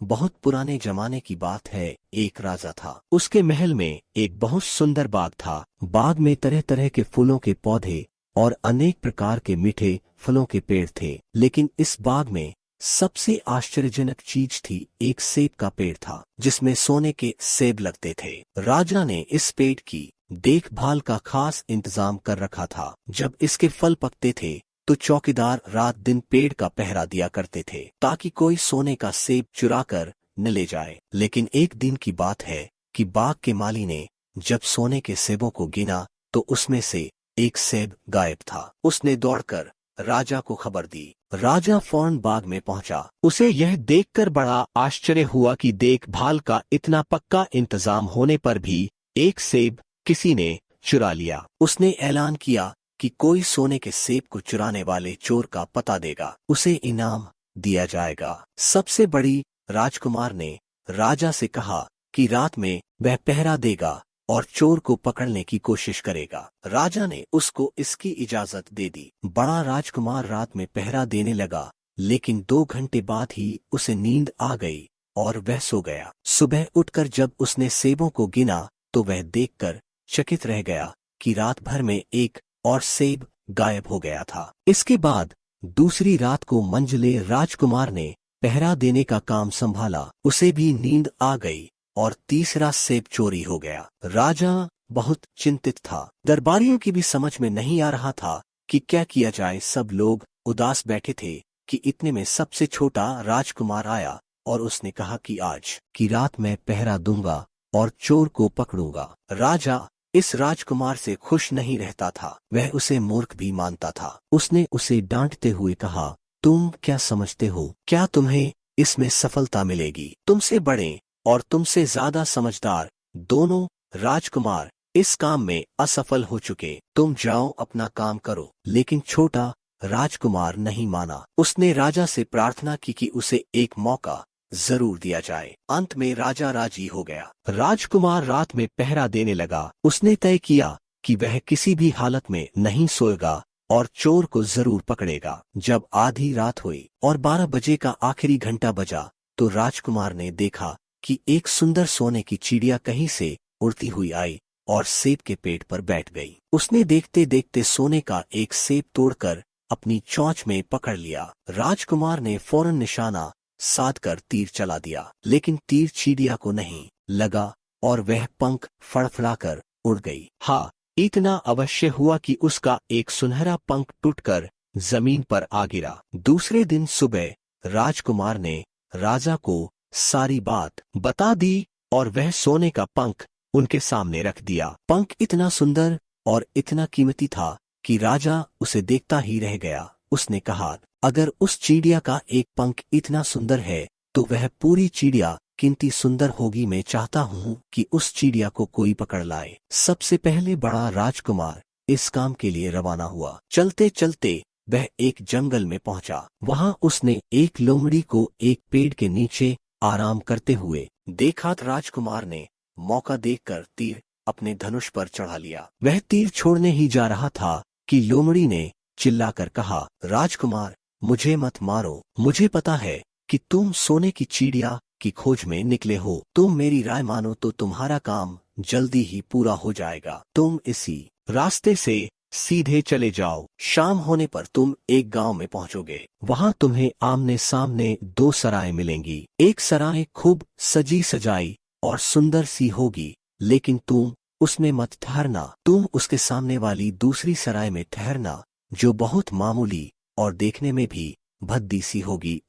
बहुत पुराने जमाने की बात है। एक राजा था। उसके महल में एक बहुत सुंदर बाग था। बाग में तरह तरह के फूलों के पौधे और अनेक प्रकार के मीठे फलों के पेड़ थे। लेकिन इस बाग में सबसे आश्चर्यजनक चीज थी, एक सेब का पेड़ था जिसमें सोने के सेब लगते थे। राजा ने इस पेड़ की देखभाल का खास इंतजाम कर रखा था। जब इसके फल पकते थे तो चौकीदार रात दिन पेड़ का पहरा दिया करते थे ताकि कोई सोने का सेब चुरा कर न ले जाए। लेकिन एक दिन की बात है कि बाग के माली ने जब सोने के सेबों को गिना तो उसमें से एक सेब गायब था। उसने दौड़कर राजा को खबर दी। राजा फौरन बाग में पहुंचा। उसे यह देखकर बड़ा आश्चर्य हुआ कि देखभाल का इतना पक्का इंतजाम होने पर भी एक सेब किसी ने चुरा लिया। उसने ऐलान किया कि कोई सोने के सेब को चुराने वाले चोर का पता देगा, उसे इनाम दिया जाएगा। सबसे बड़ी राजकुमार ने राजा से कहा कि रात में वह पहरा देगा और चोर को पकड़ने की कोशिश करेगा। राजा ने उसको इसकी इजाजत दे दी। बड़ा राजकुमार रात में पहरा देने लगा, लेकिन 2 घंटे बाद ही उसे नींद आ गई और वह सो गया। सुबह उठकर जब उसने सेबों को गिना तो वह देखकर चकित रह गया कि रात भर में एक और सेब गायब हो गया था। इसके बाद दूसरी रात को मंझले राजकुमार ने पहरा देने का काम संभाला। उसे भी नींद आ गई और तीसरा सेब चोरी हो गया। राजा बहुत चिंतित था। दरबारियों की भी समझ में नहीं आ रहा था कि क्या किया जाए। सब लोग उदास बैठे थे कि इतने में सबसे छोटा राजकुमार आया और उसने कहा कि आज की रात मैं पहरा दूंगा और चोर को पकड़ूंगा। राजा इस राजकुमार से खुश नहीं रहता था। वह उसे मूर्ख भी मानता था। उसने उसे डांटते हुए कहा, तुम क्या समझते हो, क्या तुम्हें इसमें सफलता मिलेगी? तुमसे बड़े और तुमसे ज्यादा समझदार दोनों राजकुमार इस काम में असफल हो चुके। तुम जाओ अपना काम करो। लेकिन छोटा राजकुमार नहीं माना। उसने राजा से प्रार्थना की कि उसे एक मौका जरूर दिया जाए। अंत में राजा राजी हो गया। राजकुमार रात में पहरा देने लगा। उसने तय किया कि वह किसी भी हालत में नहीं सोएगा और चोर को जरूर पकड़ेगा। जब आधी रात हुई और 12 बजे का आखिरी घंटा बजा तो राजकुमार ने देखा कि एक सुंदर सोने की चिड़िया कहीं से उड़ती हुई आई और सेब के पेड़ पर बैठ गई। उसने देखते देखते सोने का एक सेब तोड़कर अपनी चोंच में पकड़ लिया। राजकुमार ने फौरन निशाना साध कर तीर चला दिया, लेकिन तीर चिड़िया को नहीं लगा और वह पंख फड़फड़ाकर उड़ गई। हाँ, इतना अवश्य हुआ कि उसका एक सुनहरा पंख टूटकर जमीन पर आ गिरा। दूसरे दिन सुबह राजकुमार ने राजा को सारी बात बता दी और वह सोने का पंख उनके सामने रख दिया। पंख इतना सुंदर और इतना कीमती था कि राजा उसे देखता ही रह गया। उसने कहा, अगर उस चिड़िया का एक पंख इतना सुंदर है तो वह पूरी चिड़िया कितनी सुंदर होगी। मैं चाहता हूँ कि उस चिड़िया को कोई पकड़ लाए। सबसे पहले बड़ा राजकुमार इस काम के लिए रवाना हुआ। चलते चलते वह एक जंगल में पहुंचा। वहां उसने एक लोमड़ी को एक पेड़ के नीचे आराम करते हुए देखा। राजकुमार ने मौका देखकर तीर अपने धनुष पर चढ़ा लिया। वह तीर छोड़ने ही जा रहा था कि लोमड़ी ने चिल्लाकर कहा, राजकुमार, मुझे मत मारो। मुझे पता है कि तुम सोने की चिड़िया की खोज में निकले हो। तुम मेरी राय मानो तो तुम्हारा काम जल्दी ही पूरा हो जाएगा। तुम इसी रास्ते से सीधे चले जाओ। शाम होने पर तुम एक गांव में पहुंचोगे। वहां तुम्हें आमने सामने 2 सराय मिलेंगी। एक सराय खूब सजी सजाई और सुंदर सी होगी, लेकिन तुम उसमें मत ठहरना। तुम उसके सामने वाली दूसरी सराय में ठहरना, जो बहुत मामूली और देखने में भी भद्दी सी होगी।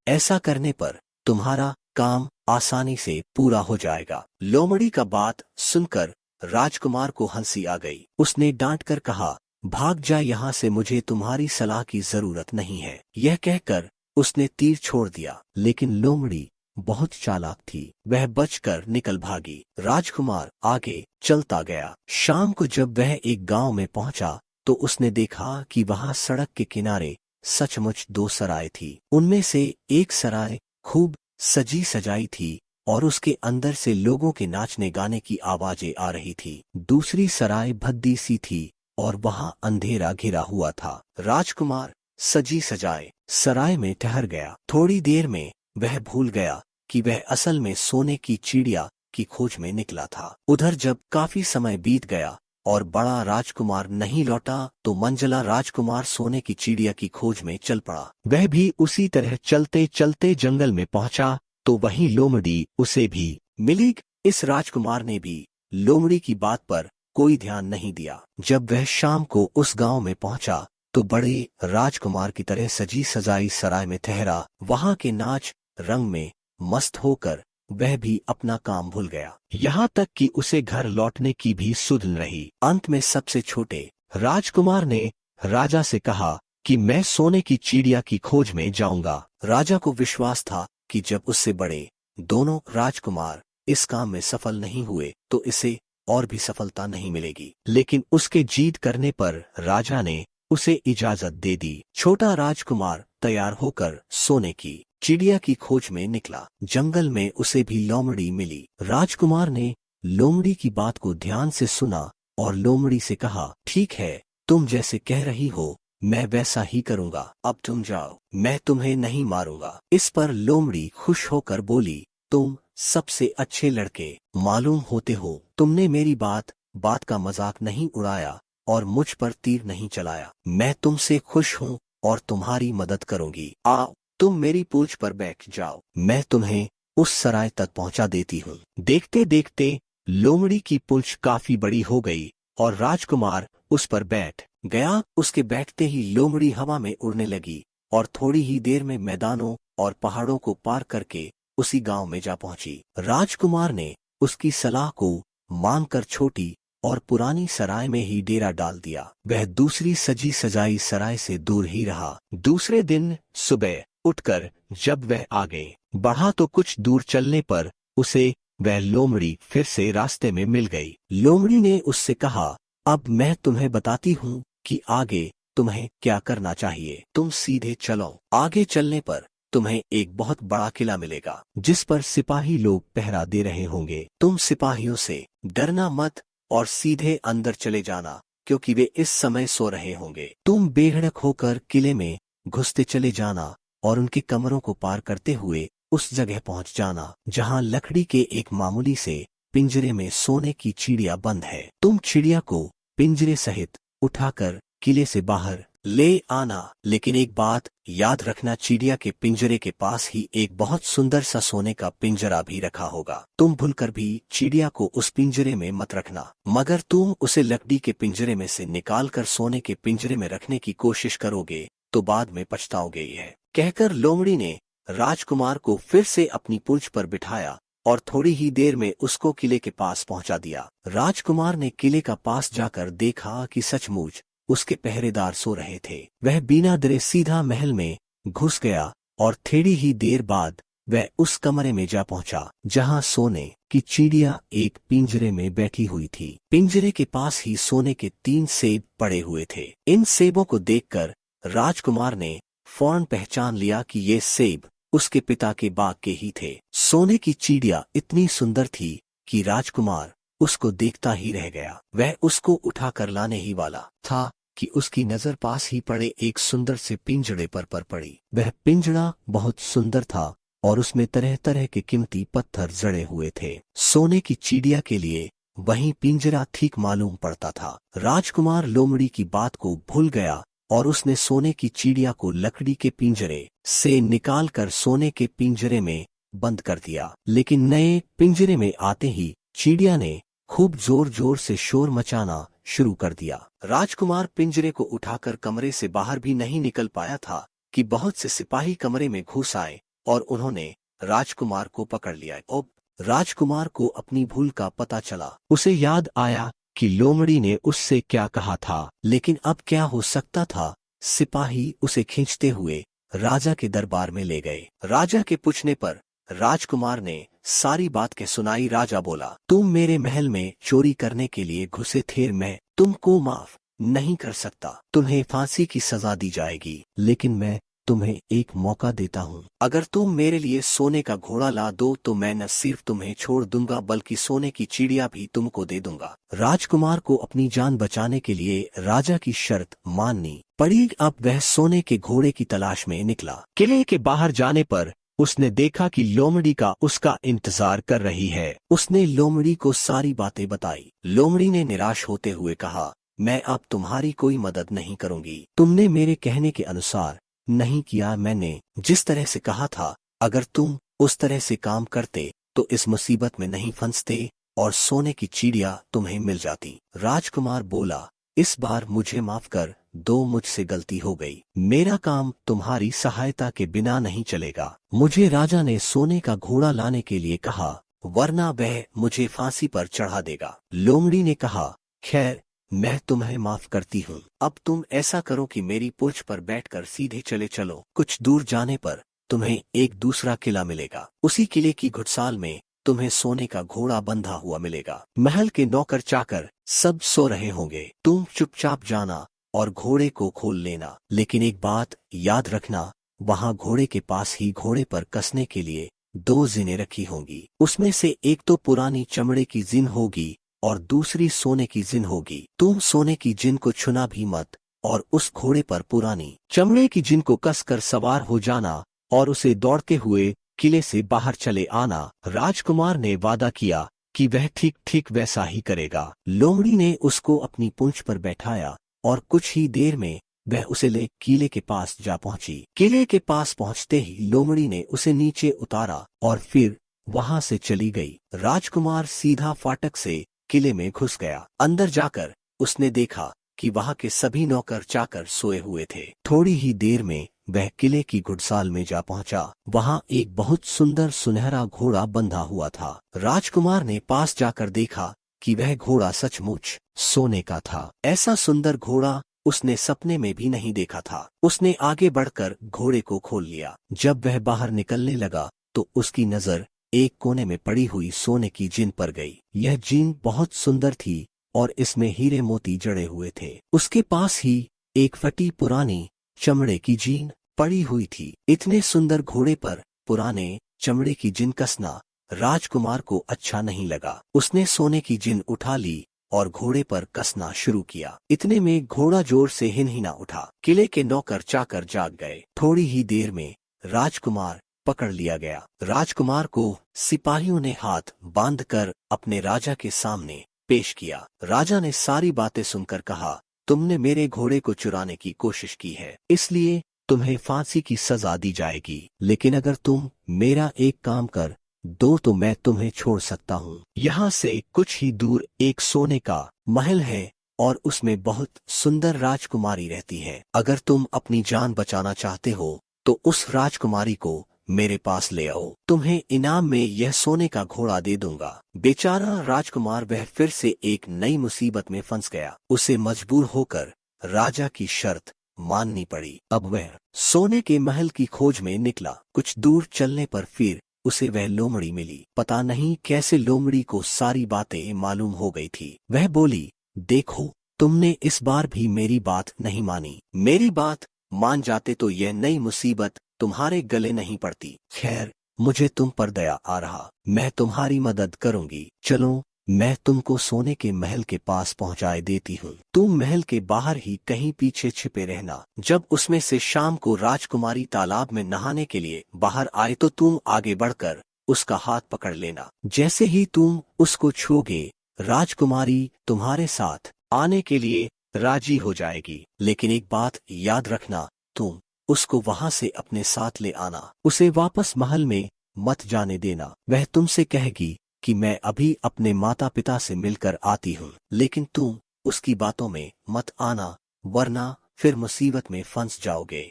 ऐसा करने पर तुम्हारा काम आसानी से पूरा हो जाएगा। लोमड़ी का बात सुनकर राजकुमार को हंसी आ गई। उसने डांट कर कहा, भाग जा यहाँ से, मुझे तुम्हारी सलाह की जरूरत नहीं है। यह कहकर उसने तीर छोड़ दिया। लेकिन लोमड़ी बहुत चालाक थी। वह बचकर निकल भागी। राजकुमार आगे चलता गया। शाम को जब वह एक गांव में पहुंचा तो उसने देखा कि वहां सड़क के किनारे सचमुच 2 सराय थी। उनमें से एक सराय खूब सजी सजाई थी और उसके अंदर से लोगों के नाचने गाने की आवाजें आ रही थी। दूसरी सराय भद्दी सी थी और वहां अंधेरा घिरा हुआ था। राजकुमार सजी सजाए सराय में ठहर गया। थोड़ी देर में वह भूल गया कि वह असल में सोने की चिड़िया की खोज में निकला था। उधर जब काफी समय बीत गया और बड़ा राजकुमार नहीं लौटा तो मंझला राजकुमार सोने की चिड़िया की खोज में चल पड़ा। वह भी उसी तरह चलते चलते जंगल में पहुंचा तो वहीं लोमड़ी उसे भी मिली। इस राजकुमार ने भी लोमड़ी की बात पर कोई ध्यान नहीं दिया। जब वह शाम को उस गांव में पहुंचा तो बड़े राजकुमार की तरह सजी सजाई सराय में ठहरा। वहां के नाच रंग में मस्त होकर वह भी अपना काम भूल गया, यहाँ तक कि उसे घर लौटने की भी सुध न रही। अंत में सबसे छोटे राजकुमार ने राजा से कहा कि मैं सोने की चिड़िया की खोज में जाऊंगा। राजा को विश्वास था कि जब उससे बड़े दोनों राजकुमार इस काम में सफल नहीं हुए तो इसे और भी सफलता नहीं मिलेगी। लेकिन उसके जीत करने पर राजा ने उसे इजाजत दे दी। छोटा राजकुमार तैयार होकर सोने की चिड़िया की खोज में निकला। जंगल में उसे भी लोमड़ी मिली। राजकुमार ने लोमड़ी की बात को ध्यान से सुना और लोमड़ी से कहा, ठीक है, तुम जैसे कह रही हो मैं वैसा ही करूंगा। अब तुम जाओ, मैं तुम्हें नहीं मारूंगा। इस पर लोमड़ी खुश होकर बोली, तुम सबसे अच्छे लड़के मालूम होते हो। तुमने मेरी बात का मजाक नहीं उड़ाया और मुझ पर तीर नहीं चलाया। मैं तुमसे खुश हूँ और तुम्हारी मदद करूंगी। आओ, तुम मेरी पूंछ पर बैठ जाओ, मैं तुम्हें उस सराय तक पहुंचा देती हूँ। देखते देखते लोमड़ी की पूंछ काफी बड़ी हो गई और राजकुमार उस पर बैठ गया। उसके बैठते ही लोमड़ी हवा में उड़ने लगी और थोड़ी ही देर में मैदानों और पहाड़ों को पार करके उसी गांव में जा पहुंची। राजकुमार ने उसकी सलाह को मानकर छोटी और पुरानी सराय में ही डेरा डाल दिया। वह दूसरी सजी सजाई सराय से दूर ही रहा। दूसरे दिन सुबह उठकर जब वह आगे बढ़ा तो कुछ दूर चलने पर उसे वह लोमड़ी फिर से रास्ते में मिल गई। लोमड़ी ने उससे कहा, अब मैं तुम्हें बताती हूँ कि आगे तुम्हें क्या करना चाहिए। तुम सीधे चलो। आगे चलने पर तुम्हें एक बहुत बड़ा किला मिलेगा जिस पर सिपाही लोग पहरा दे रहे होंगे। तुम सिपाहियों से डरना मत और सीधे अंदर चले जाना क्योंकि वे इस समय सो रहे होंगे। तुम बेधड़क होकर किले में घुसते चले जाना और उनके कमरों को पार करते हुए उस जगह पहुंच जाना जहां लकड़ी के एक मामूली से पिंजरे में सोने की चिड़िया बंद है। तुम चिड़िया को पिंजरे सहित उठाकर किले से बाहर ले आना। लेकिन एक बात याद रखना, चिड़िया के पिंजरे के पास ही एक बहुत सुंदर सा सोने का पिंजरा भी रखा होगा। तुम भूलकर भी चिड़िया को उस पिंजरे में मत रखना, मगर तुम उसे लकड़ी के पिंजरे में से निकालकर सोने के पिंजरे में रखने की कोशिश करोगे तो बाद में पछताओगे। यह कहकर लोमड़ी ने राजकुमार को फिर से अपनी पूंछ पर बिठाया और थोड़ी ही देर में उसको किले के पास पहुंचा दिया। राजकुमार ने किले का पास जाकर देखा कि सचमुच उसके पहरेदार सो रहे थे। वह बिना डरे सीधा महल में घुस गया और थोड़ी ही देर बाद वह उस कमरे में जा पहुंचा जहां सोने की चिड़िया एक पिंजरे में बैठी हुई थी। पिंजरे के पास ही सोने के 3 सेब पड़े हुए थे। इन सेबों को देखकर राजकुमार ने फौरन पहचान लिया कि ये सेब उसके पिता के बाग के ही थे। सोने की चिड़िया इतनी सुंदर थी कि राजकुमार उसको देखता ही रह गया। वह उसको उठाकर लाने ही वाला था कि उसकी नजर पास ही पड़े एक सुंदर से पिंजड़े पर पड़ी। वह पिंजड़ा बहुत सुंदर था और उसमें तरह तरह के कीमती पत्थर जड़े हुए थे। सोने की चिड़िया के लिए वही पिंजरा ठीक मालूम पड़ता था। राजकुमार लोमड़ी की बात को भूल गया और उसने सोने की चिड़िया को लकड़ी के पिंजरे से निकालकर सोने के पिंजरे में बंद कर दिया। लेकिन नए पिंजरे में आते ही चिड़िया ने खूब जोर जोर से शोर मचाना शुरू कर दिया। राजकुमार पिंजरे को उठाकर कमरे से बाहर भी नहीं निकल पाया था कि बहुत से सिपाही कमरे में घुस आए और उन्होंने राजकुमार को पकड़ लिया। अब राजकुमार को अपनी भूल का पता चला। उसे याद आया कि लोमड़ी ने उससे क्या कहा था, लेकिन अब क्या हो सकता था। सिपाही उसे खींचते हुए राजा के दरबार में ले गए। राजा के पूछने पर राजकुमार ने सारी बात के सुनाई। राजा बोला, तुम मेरे महल में चोरी करने के लिए घुसे थे, मैं तुमको माफ नहीं कर सकता। तुम्हें फांसी की सजा दी जाएगी, लेकिन मैं तुम्हें एक मौका देता हूँ। अगर तुम मेरे लिए सोने का घोड़ा ला दो तो मैं न सिर्फ तुम्हें छोड़ दूंगा बल्कि सोने की चिड़िया भी तुमको दे दूंगा। राजकुमार को अपनी जान बचाने के लिए राजा की शर्त माननी पड़ी। अब वह सोने के घोड़े की तलाश में निकला। किले के बाहर जाने पर उसने देखा कि लोमड़ी का उसका इंतजार कर रही है। उसने लोमड़ी को सारी बातें बताई। लोमड़ी ने निराश होते हुए कहा, मैं अब तुम्हारी कोई मदद नहीं करूंगी। तुमने मेरे कहने के अनुसार नहीं किया। मैंने जिस तरह से कहा था, अगर तुम उस तरह से काम करते तो इस मुसीबत में नहीं फंसते और सोने की चिड़िया तुम्हें मिल जाती। राजकुमार बोला, इस बार मुझे माफ कर दो, मुझसे गलती हो गई। मेरा काम तुम्हारी सहायता के बिना नहीं चलेगा। मुझे राजा ने सोने का घोड़ा लाने के लिए कहा, वरना वह मुझे फांसी पर चढ़ा देगा। लोमड़ी ने कहा, खैर मैं तुम्हें माफ करती हूँ। अब तुम ऐसा करो कि मेरी पूंछ पर बैठकर सीधे चले चलो। कुछ दूर जाने पर तुम्हें एक दूसरा किला मिलेगा। उसी किले की घुड़साल में तुम्हें सोने का घोड़ा बंधा हुआ मिलेगा। महल के नौकर चाकर सब सो रहे होंगे। तुम चुपचाप जाना और घोड़े को खोल लेना। लेकिन एक बात याद रखना, वहां घोड़े के पास ही घोड़े पर कसने के लिए 2 जिनें रखी होंगी। उसमें से एक तो पुरानी चमड़े की जिन होगी और दूसरी सोने की जिन होगी। तुम सोने की जिन को छूना भी मत और उस घोड़े पर पुरानी चमड़े की जिन को कसकर सवार हो जाना और उसे दौड़ते हुए किले से बाहर चले आना। राजकुमार ने वादा किया कि वह ठीक ठीक वैसा ही करेगा। लोमड़ी ने उसको अपनी पूंछ पर बैठाया और कुछ ही देर में वह उसे ले किले के पास जा पहुंची। किले के पास पहुंचते ही लोमड़ी ने उसे नीचे उतारा और फिर वहां से चली गई। राजकुमार सीधा फाटक से किले में घुस गया। अंदर जाकर उसने देखा कि वहां के सभी नौकर चाकर सोए हुए थे। थोड़ी ही देर में वह किले की घुड़साल में जा पहुंचा। वहां एक बहुत सुंदर सुनहरा घोड़ा बंधा हुआ था। राजकुमार ने पास जाकर देखा कि वह घोड़ा सचमुच सोने का था। ऐसा सुंदर घोड़ा उसने सपने में भी नहीं देखा था। उसने आगे बढ़कर घोड़े को खोल लिया। जब वह बाहर निकलने लगा तो उसकी नजर एक कोने में पड़ी हुई सोने की जिन पर गई। यह जिन बहुत सुंदर थी और इसमें हीरे मोती जड़े हुए थे। उसके पास ही एक फटी पुरानी चमड़े की जीन पड़ी हुई थी। इतने सुंदर घोड़े पर पुराने चमड़े की जिन कसना राजकुमार को अच्छा नहीं लगा। उसने सोने की जिन उठा ली और घोड़े पर कसना शुरू किया। इतने में घोड़ा जोर से हिनहिना उठा। किले के नौकर चाकर जाग गए। थोड़ी ही देर में राजकुमार पकड़ लिया गया। राजकुमार को सिपाहियों ने हाथ बांधकर अपने राजा के सामने पेश किया। राजा ने सारी बातें सुनकर कहा, तुमने मेरे घोड़े को चुराने की कोशिश की है, इसलिए तुम्हें फांसी की सजा दी जाएगी। लेकिन अगर तुम मेरा एक काम कर दो तो मैं तुम्हें छोड़ सकता हूँ। यहाँ से कुछ ही दूर एक सोने का महल है और उसमें बहुत सुंदर राजकुमारी रहती है। अगर तुम अपनी जान बचाना चाहते हो तो उस राजकुमारी को मेरे पास ले आओ। तुम्हें इनाम में यह सोने का घोड़ा दे दूंगा। बेचारा राजकुमार वह फिर से एक नई मुसीबत में फंस गया। उसे मजबूर होकर राजा की शर्त माननी पड़ी। अब वह सोने के महल की खोज में निकला। कुछ दूर चलने पर फिर उसे वह लोमड़ी मिली। पता नहीं कैसे लोमड़ी को सारी बातें मालूम हो गई थी। वह बोली, देखो तुमने इस बार भी मेरी बात नहीं मानी। मेरी बात मान जाते तो यह नई मुसीबत तुम्हारे गले नहीं पड़ती। खैर मुझे तुम पर दया आ रहा, मैं तुम्हारी मदद करूंगी। चलो मैं तुमको सोने के महल के पास पहुंचाए देती हूँ। तुम महल के बाहर ही कहीं पीछे छिपे रहना। जब उसमें से शाम को राजकुमारी तालाब में नहाने के लिए बाहर आए तो तुम आगे बढ़कर उसका हाथ पकड़ लेना। जैसे ही तुम उसको छूओगे राजकुमारी तुम्हारे साथ आने के लिए राजी हो जाएगी। लेकिन एक बात याद रखना, तुम उसको वहां से अपने साथ ले आना। उसे वापस महल में मत जाने देना। वह तुमसे कहेगी कि मैं अभी अपने माता पिता से मिलकर आती हूँ, लेकिन तुम उसकी बातों में मत आना, वरना फिर मुसीबत में फंस जाओगे।